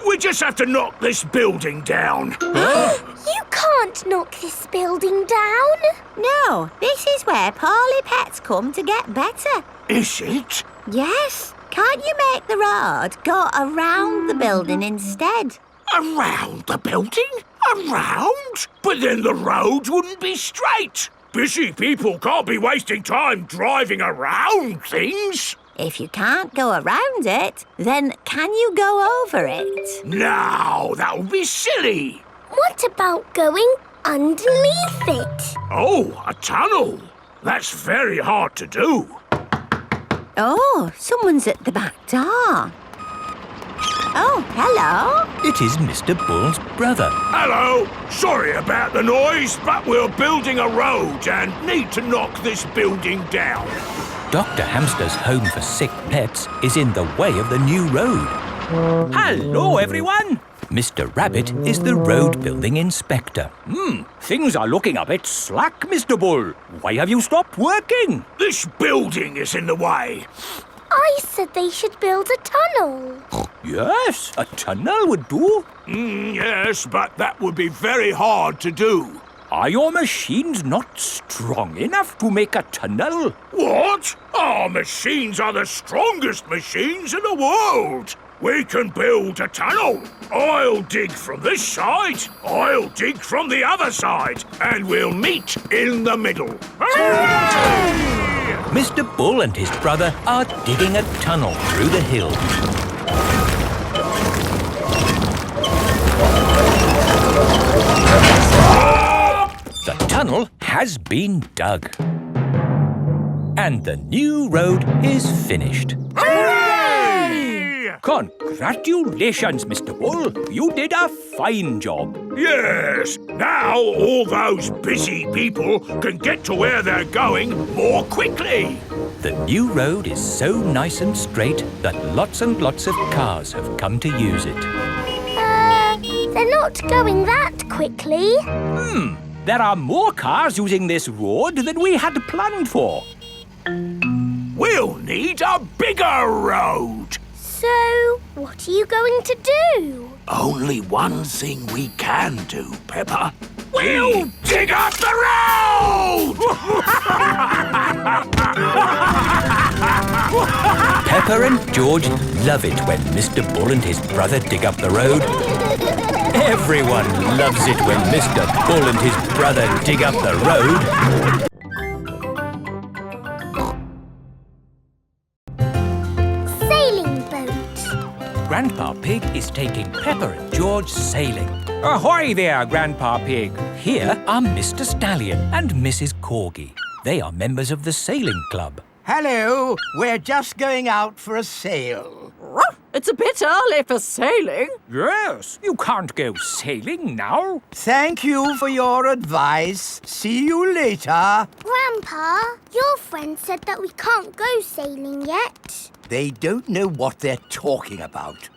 We just have to knock this building down.
You can't knock this building down.
No, this is where poorly pets come to get better.
Is it?
Yes. Can't you make the road go around the building instead?
Around the building? Around? But then the road wouldn't be straight. Busy people can't be wasting time driving around things.
If you can't go around it, then can you go over it?
No, that would be silly.
What about going underneath it?
Oh, a tunnel. That's very hard to do.
Oh, someone's at the back door. Oh, hello.
It is Mr. Bull's brother.
Hello. Sorry about the noise, but we're building a road and need to knock this building down.
Dr. Hamster's home for sick pets is in the way of the new road. Hello, everyone. Mr. Rabbit is the road building inspector. Things are looking a bit slack, Mr. Bull. Why have you stopped working?
This building is in the way.
I said they should build a tunnel.
Yes, a tunnel would do.
Yes, but that would be very hard to do.
Are your machines not strong enough to make a tunnel?
What? Our machines are the strongest machines in the world. We can build a tunnel. I'll dig from this side, I'll dig from the other side, and we'll meet in the middle. Hooray!
Mr. Bull and his brother are digging a tunnel through the hill. The tunnel has been dug. And the new road is finished.
Hooray!
Congratulations, Mr. Bull. You did a fine job.
Yes, now all those busy people can get to where they're going more quickly.
The new road is so nice and straight that lots and lots of cars have come to use it.
They're not going that quickly.
There are more cars using this road than we had planned for.
We'll need a bigger road.
So, what are you going to do?
Only one thing we can do, Peppa.
We'll dig up the road!
Peppa and George love it when Mr. Bull and his brother dig up the road. Everyone loves it when Mr. Bull and his brother dig up the road.
Sailing boat.
Grandpa Pig is taking Peppa and George sailing. Ahoy there, Grandpa Pig. Here are Mr. Stallion and Mrs. Corgi. They are members of the sailing club.
Hello, we're just going out for a sail.
It's a bit early for sailing.
Yes, you can't go sailing now.
Thank you for your advice. See you later.
Grandpa, your friend said that we can't go sailing yet.
They don't know what they're talking about.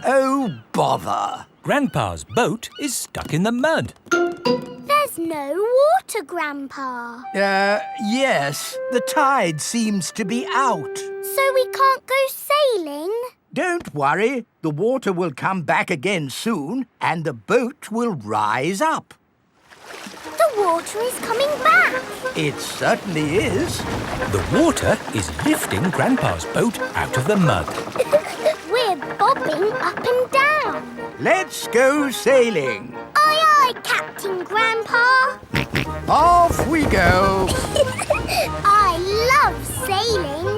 Oh, bother.
Grandpa's boat is stuck in the mud.
There's no water, Grandpa.
Yes. The tide seems to be out.
So we can't go sailing?
Don't worry. The water will come back again soon and the boat will rise up.
The water is coming back.
It certainly is.
The water is lifting Grandpa's boat out of the mud.
We're bobbing up and down.
Let's go sailing.
Aye, aye, Captain Grandpa.
Off we go.
I love sailing.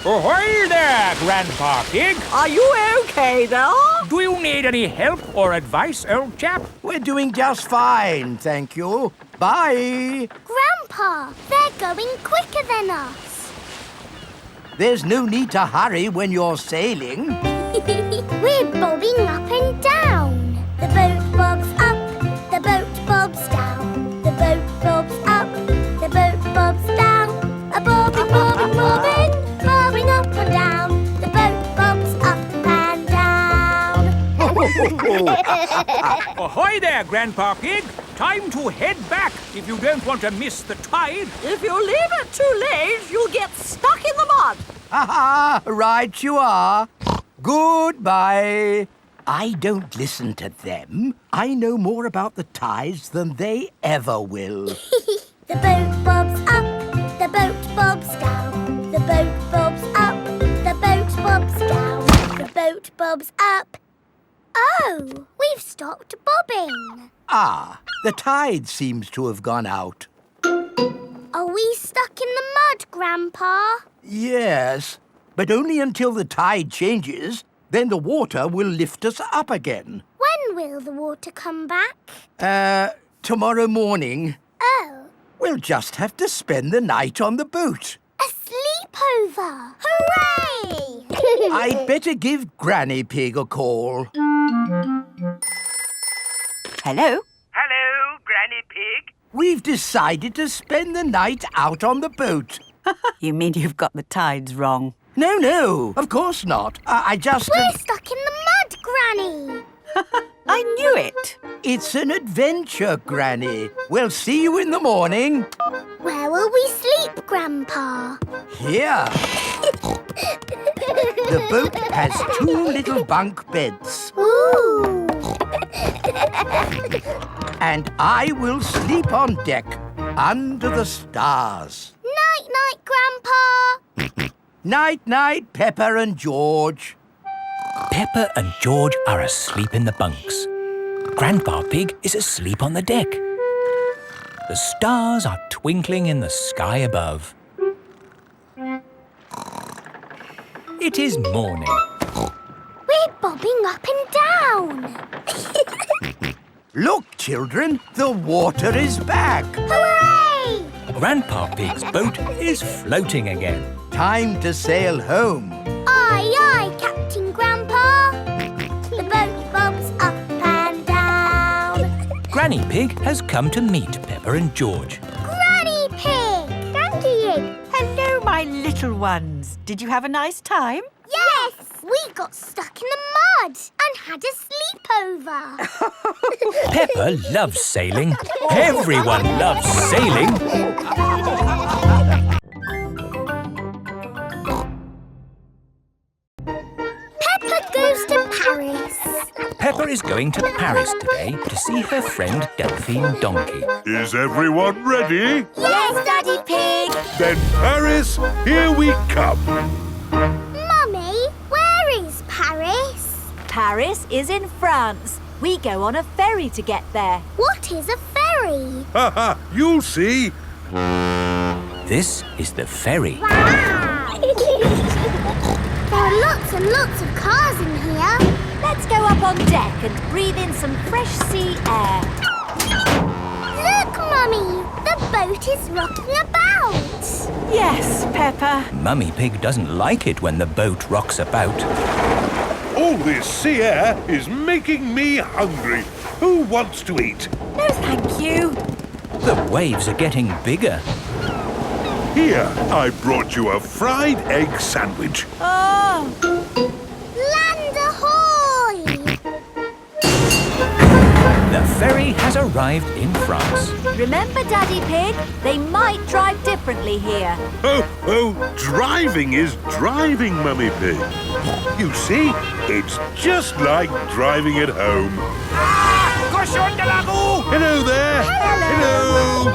Ahoy there, Grandpa Pig.
Are you okay there?
Do you need any help or advice, old chap?
We're doing just fine, thank you. Bye.
Grandpa, they're going quicker than us.
There's no need to hurry when you're sailing.
We're bobbing up and down. The boat bobs up, the boat bobs down. The boat bobs up, the boat bobs down. A bobbing, bobbing, bobbing, bobbing up and down. The boat bobs up and down.
Ahoy there, Grandpa Pig. Time to head back if you don't want to miss the tide.
If you leave it too late, you'll get stuck in the mud.
Ha-ha, right you are. Goodbye. I don't listen to them. I know more about the tides than they ever will.
The boat bobs up, the boat bobs down. The boat bobs up, the boat bobs down. The boat bobs up. Oh, we've stopped bobbing.
Ah, the tide seems to have gone out.
Are we stuck in the mud, Grandpa?
Yes, but only until the tide changes. Then the water will lift us up again.
When will the water come back?
Tomorrow morning.
Oh.
We'll just have to spend the night on the boat.
A sleepover! Hooray!
I'd better give Granny Pig a call.
Hello?
Hello, Granny Pig.
We've decided to spend the night out on the boat.
You mean you've got the tides wrong?
No, of course not. I just...
We're stuck in the mud, Granny.
I knew it.
It's an adventure, Granny. We'll see you in the morning.
Where will we sleep, Grandpa?
Here. The boat has 2 little bunk beds.
Ooh.
And I will sleep on deck, under the stars.
Night-night, Grandpa.
Night-night, Peppa and George.
Peppa and George are asleep in the bunks. Grandpa Pig is asleep on the deck. The stars are twinkling in the sky above. It is morning.
We're bobbing up and down.
Look, children, the water is back.
Hooray!
Grandpa Pig's boat is floating again.
Time to sail home.
Aye, aye, Captain Grandpa. The boat bobs up and down.
Granny Pig has come to meet Peppa and George.
Granny Pig! Thank you.
Hello, my little ones. Did you have a nice time?
Yes! We got stuck in the mud and had a sleepover.
Peppa loves sailing. Everyone loves sailing.
Peppa goes to Paris.
Peppa is going to Paris today to see her friend Delphine Donkey.
Is everyone ready?
Yes, Daddy Pig.
Then Paris, here we come.
Mummy, where is Paris?
Paris is in France. We go on a ferry to get there.
What is a ferry?
Ha ha, you'll see.
This is the ferry.
Wow! There are lots and lots of cars in here.
Let's go up on deck and breathe in some fresh sea air.
Look, Mummy! The boat is rocking about.
Yes, Peppa.
Mummy Pig doesn't like it when the boat rocks about.
All this sea air is making me hungry. Who wants to eat?
No, thank you.
The waves are getting bigger.
Here, I brought you a fried egg sandwich.
Oh!
Land ahoy!
The ferry has arrived in France.
Remember, Daddy Pig? They might drive differently here.
Oh, driving is driving, Mummy Pig. You see, it's just like driving at home.
Cochon de la roue!
Hello there. Hello.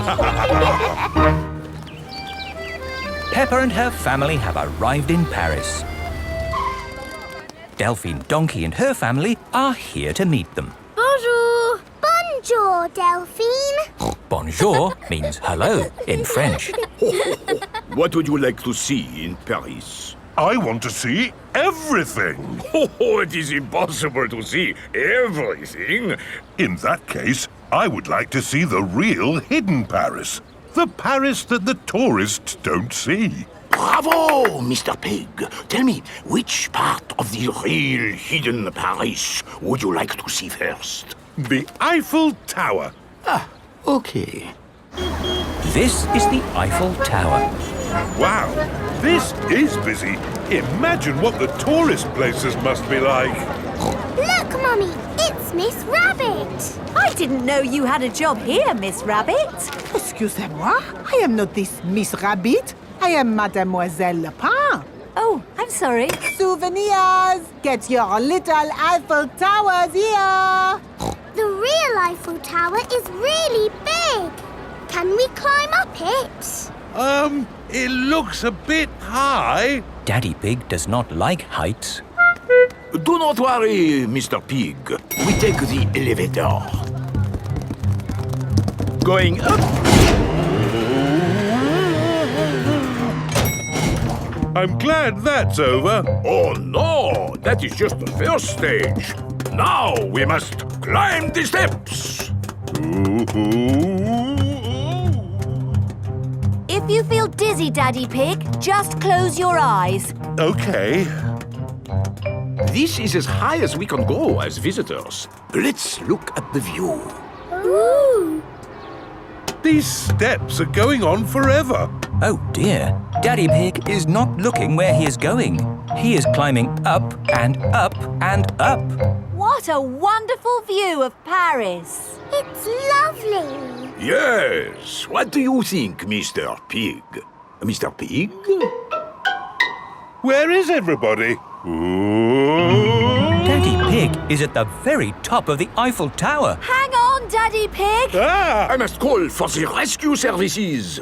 Peppa and her family have arrived in Paris. Delphine Donkey and her family are here to meet them.
Bonjour. Bonjour, Delphine.
Bonjour means hello in French.
What would you like to see in Paris?
I want to see everything.
Oh, it is impossible to see everything.
In that case, I would like to see the real hidden Paris. The Paris that the tourists don't see.
Bravo, Mr. Pig. Tell me, which part of the real hidden Paris would you like to see first?
The Eiffel Tower.
Ah, okay.
This is the Eiffel Tower.
Wow, this is busy. Imagine what the tourist places must be like.
Look, Mummy, it's Miss Rabbit.
I didn't know you had a job here, Miss Rabbit.
Excusez-moi, I am not this Miss Rabbit. I am Mademoiselle Lapin.
Oh, I'm sorry.
Souvenirs! Get your little Eiffel Towers here!
The real Eiffel Tower is really big. Can we climb up it?
It looks a bit high.
Daddy Pig does not like heights.
Do not worry, Mr. Pig. We take the elevator. Going up.
I'm glad that's over.
Oh no, that is just the first stage. Now we must climb the steps.
If you feel dizzy, Daddy Pig, just close your eyes.
Okay.
This is as high as we can go as visitors. Let's look at the view.
Ooh.
These steps are going on forever.
Oh dear, Daddy Pig is not looking where he is going. He is climbing up and up and up.
What a wonderful view of Paris.
It's lovely.
Yes. What do you think, Mr. Pig? Mr. Pig?
Where is everybody?
Daddy Pig is at the very top of the Eiffel Tower.
Hang on, Daddy Pig.
I must call for the rescue services.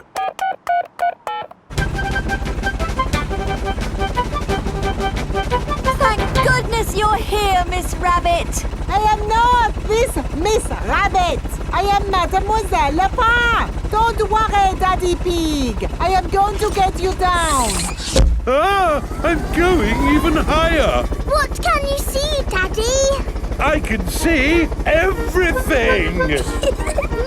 Thank goodness you're here, Miss Rabbit.
I am not this Miss Rabbit. I am Mademoiselle Lapin. Don't worry, Daddy Pig. I am going to get you down.
I'm going even higher.
What can you see, Daddy?
I can see everything.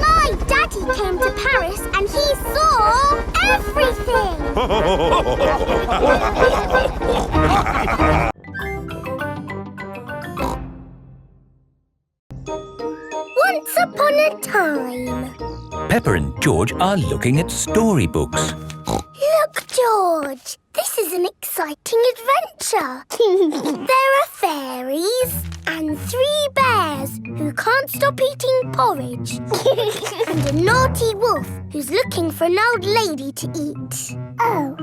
My My daddy came to Paris and he saw everything! Once upon a time.
Peppa and George are looking at storybooks.
Look, George, this is an exciting adventure. There are fairies and 3 bears who can't stop eating porridge. And a naughty wolf who's looking for an old lady to eat. Oh.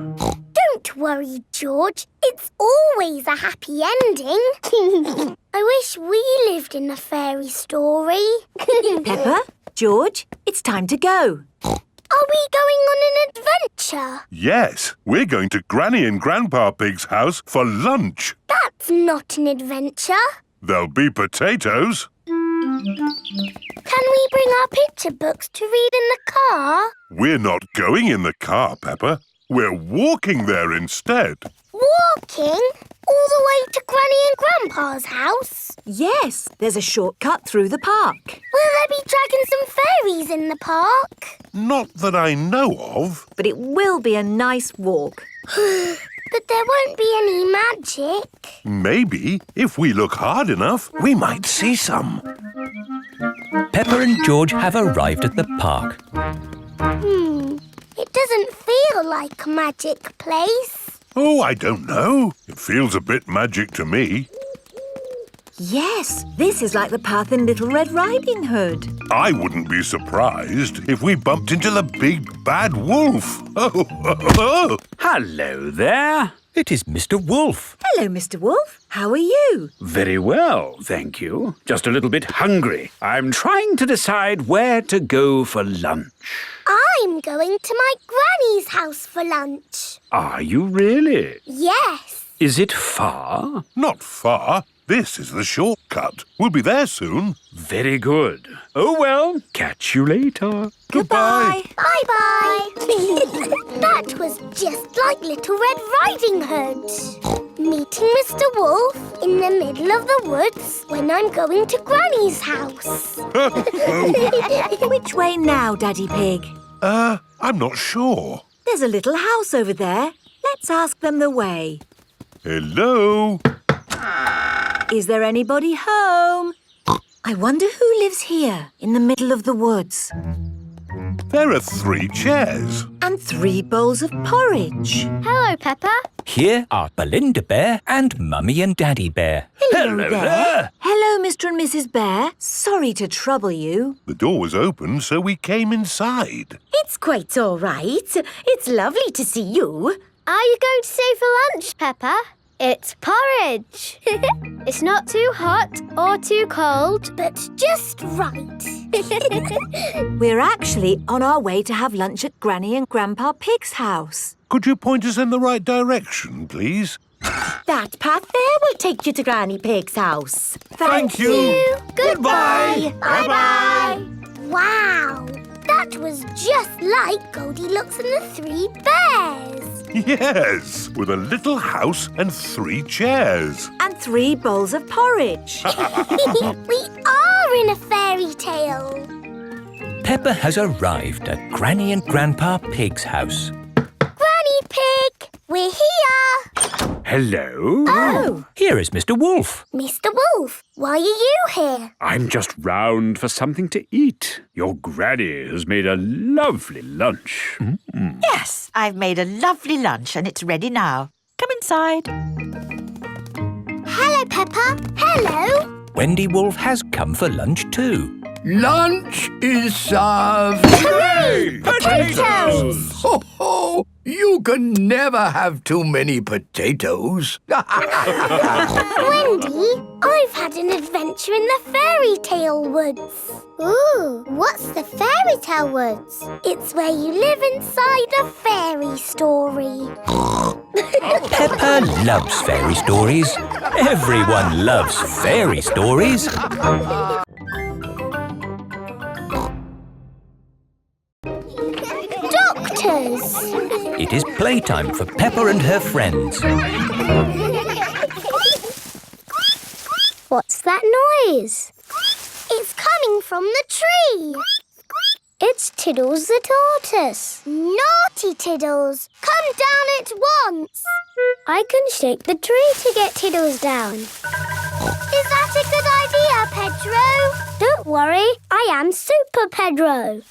Don't worry, George. It's always a happy ending. I wish we lived in a fairy story.
Peppa, George, it's time to go.
Are we going on an adventure?
Yes, we're going to Granny and Grandpa Pig's house for lunch.
That's not an adventure.
There'll be potatoes.
Can we bring our picture books to read in the car?
We're not going in the car, Peppa. We're walking there instead.
Walking? All the way to Granny and Grandpa's house?
Yes, there's a shortcut through the park.
Will there be dragons and fairies in the park?
Not that I know of.
But it will be a nice walk.
But there won't be any magic.
Maybe, if we look hard enough, we might see some.
Peppa and George have arrived at the park.
It doesn't feel like a magic place.
Oh, I don't know. It feels a bit magic to me.
Yes, this is like the path in Little Red Riding Hood.
I wouldn't be surprised if we bumped into the big bad wolf. Oh.
Hello there.
It is Mr. Wolf.
Hello, Mr. Wolf. How are you?
Very well, thank you. Just a little bit hungry. I'm trying to decide where to go for lunch.
I'm going to my granny's house for lunch.
Are you really?
Yes.
Is it far?
Not far. This is the shortcut. We'll be there soon.
Very good. Oh, well, catch you later.
Goodbye.
Bye-bye. That was just like Little Red Riding Hood. Meeting Mr. Wolf in the middle of the woods when I'm going to Granny's house.
Which way now, Daddy Pig?
I'm not sure.
There's a little house over there. Let's ask them the way.
Hello?
Is there anybody home? I wonder who lives here in the middle of the woods.
There are 3 chairs.
And 3 bowls of porridge.
Hello, Peppa.
Here are Belinda Bear and Mummy and Daddy Bear.
Hello there. Hello, Mr. and Mrs. Bear. Sorry to trouble you.
The door was open, so we came inside.
It's quite all right. It's lovely to see you.
Are you going to stay for lunch, Peppa? It's porridge. It's not too hot or too cold, but just right.
We're actually on our way to have lunch at Granny and Grandpa Pig's house.
Could you point us in the right direction, please?
That path there will take you to Granny Pig's house.
Thank you.
Goodbye. Bye-bye. Wow, that was just like Goldilocks and the 3 bears.
Yes, with a little house and 3 chairs.
And 3 bowls of porridge.
We are in a fairy tale.
Peppa has arrived at Granny and Grandpa Pig's house.
Granny Pig, we're here.
Hello?
Oh.
Here is Mr. Wolf.
Mr. Wolf, why are you here?
I'm just round for something to eat. Your granny has made a lovely lunch.
Yes, I've made a lovely lunch and it's ready now. Come inside.
Hello, Peppa. Hello.
Wendy Wolf has come for lunch too.
Lunch is served.
Hooray! Potatoes!
Ho, ho! You can never have too many potatoes.
Wendy, I've had an adventure in the fairy tale woods. Ooh, what's the fairy tale woods? It's where you live inside a fairy story.
Peppa loves fairy stories. Everyone loves fairy stories.
Doctors!
It is playtime for Peppa and her friends.
What's that noise? It's coming from the tree. It's Tiddles the tortoise. Naughty Tiddles! Come down at once! I can shake the tree to get Tiddles down. Is that a good idea, Pedro? Don't worry, I am Super Pedro.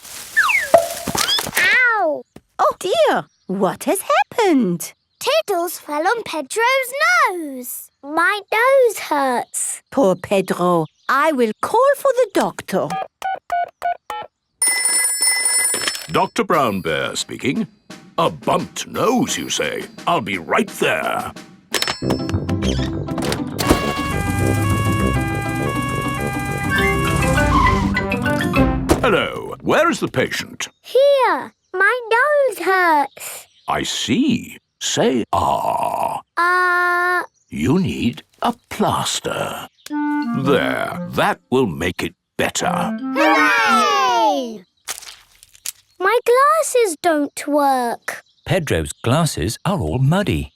Ow!
Oh dear, what has happened?
Tiddles fell on Pedro's nose. My nose hurts.
Poor Pedro. I will call for the doctor.
Dr. Brown Bear speaking. A bumped nose, you say? I'll be right there. Hello, where is the patient?
Here, my nose hurts.
I see. Say ah. You need a plaster. There, that will make it better.
Hooray! My glasses don't work.
Pedro's glasses are all muddy.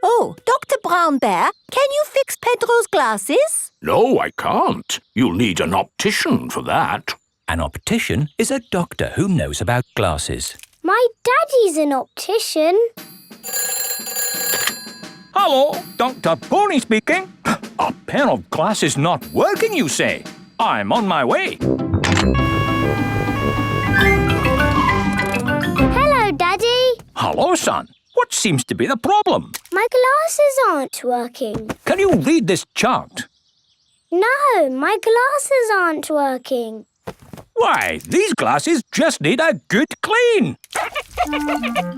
Oh, Dr. Brown Bear, can you fix Pedro's glasses?
No, I can't. You'll need an optician for that.
An optician is a doctor who knows about glasses.
My daddy's an optician.
Hello, Dr. Pony speaking. A pair of glasses not working, you say? I'm on my way.
Hello, Daddy.
Hello, son. What seems to be the problem?
My glasses aren't working.
Can you read this chart?
No, my glasses aren't working.
Why, these glasses just need a good clean.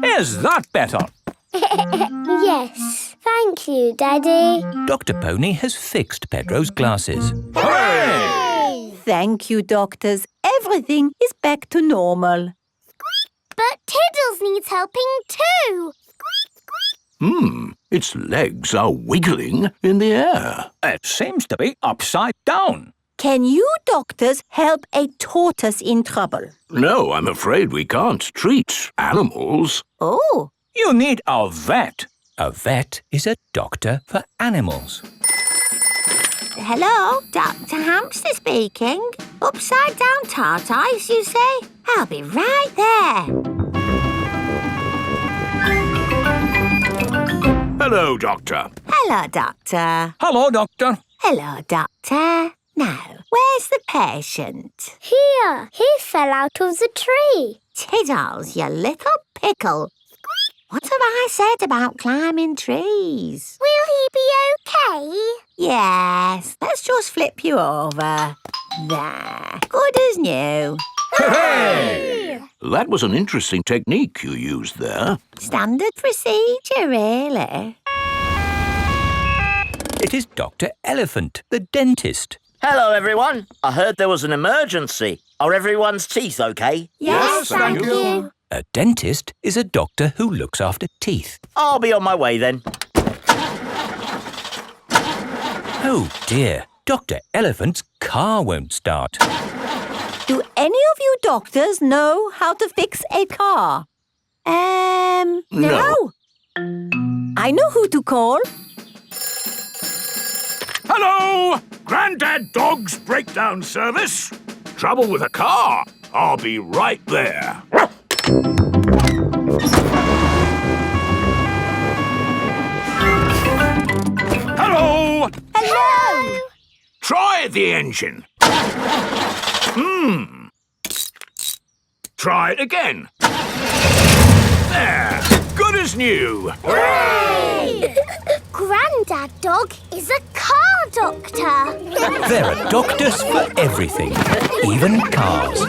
Is that better?
Yes, thank you, Daddy.
Dr. Pony has fixed Pedro's glasses.
Hooray! Thank you, doctors. Everything is back to normal.
But Tiddles needs helping too.
Its legs are wiggling in the air.
It seems to be upside down.
Can you doctors help a tortoise in trouble?
No, I'm afraid we can't treat animals.
Oh.
You need a vet. A vet is a doctor for animals.
Hello, Dr. Hamster speaking. Upside down tortoise, you say? I'll be right there.
Hello, Doctor.
Hello, Doctor.
Hello, Doctor.
Hello, Doctor. Now, where's the patient?
Here, he fell out of the tree.
Tiddles, you little pickle. What have I said about climbing trees?
Will he be okay?
Yes, let's just flip you over. There, good as new.
Hooray! That was an interesting technique you used there.
Standard procedure, really.
It is Dr. Elephant, the dentist.
Hello, everyone. I heard there was an emergency. Are everyone's teeth okay?
Yes, thank you.
A dentist is a doctor who looks after teeth.
I'll be on my way then.
Oh dear, Dr. Elephant's car won't start.
Do any of you doctors know how to fix a car?
No.
I know who to call.
Hello! Grandad Dog's breakdown service. Trouble with a car. I'll be right there. Hello!
Hello!
Try the engine. Try it again. There. Good as new.
Hooray! Grandad Dog is a car doctor.
There are doctors for everything, even cars.